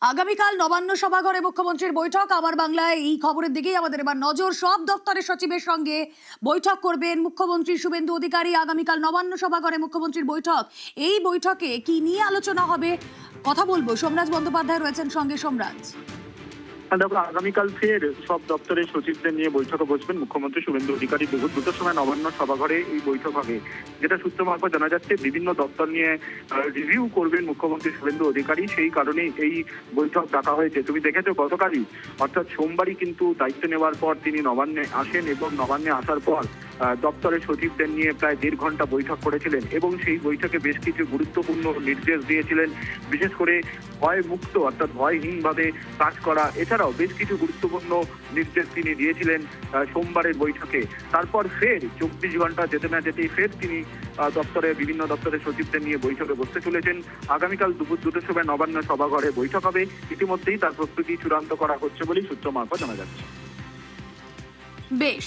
আগামীকাল নবান্ন সভাঘরে মুখ্যমন্ত্রীর বৈঠক। আমার বাংলায় এই খবরের দিকেই আমাদের এবার নজর। সব দপ্তরের সচিবের সঙ্গে বৈঠক করবেন মুখ্যমন্ত্রী শুভেন্দু অধিকারী। আগামীকাল নবান্ন সভাঘরে মুখ্যমন্ত্রীর বৈঠক। এই বৈঠকে কি নিয়ে আলোচনা হবে কথা বলবো। সোমরাজ বন্দ্যোপাধ্যায় রয়েছেন সঙ্গে। সোমরাজ, দেখো, আগামীকাল ফের সব দপ্তরের সচিবদের নিয়ে বৈঠকে বসবেন মুখ্যমন্ত্রী শুভেন্দু অধিকারী। দুপুর 2টার সময় নবান্ন সভাঘরে এই বৈঠক হবে। যেটা সূত্র মারফত জানা যাচ্ছে, বিভিন্ন দপ্তর নিয়ে রিভিউ করবেন মুখ্যমন্ত্রী শুভেন্দু অধিকারী। সেই কারণেই এই বৈঠক ডাকা হয়েছে। তুমি দেখেছো গতকালই, অর্থাৎ সোমবারই কিন্তু দায়িত্ব নেওয়ার পর তিনি নবান্নে আসেন এবং নবান্নে আসার পর দপ্তরের সচিবদের নিয়ে প্রায় 1.5 ঘন্টা বৈঠক করেছিলেন এবং সেই বৈঠকে বেশ কিছু গুরুত্বপূর্ণ নির্দেশ দিয়েছিলেন। বিশেষ করে ভয় মুক্ত, অর্থাৎ ভয়হীনভাবে কাজ করা, এছাড়াও বেশ কিছু গুরুত্বপূর্ণ নির্দেশ তিনি দিয়েছিলেন সোমবারের বৈঠকে। তারপর ফের 24 ঘন্টা যেতে না যেতেই ফের তিনি বিভিন্ন দপ্তরের সচিবদের নিয়ে বৈঠকে বসতে চলেছেন। আগামীকাল দুপুর 2টার সময় নবান্ন সভাঘরে বৈঠক হবে। ইতিমধ্যেই তার প্রস্তুতি চূড়ান্ত করা হচ্ছে বলেই সূত্র মারফত জানা যাচ্ছে। বেশ।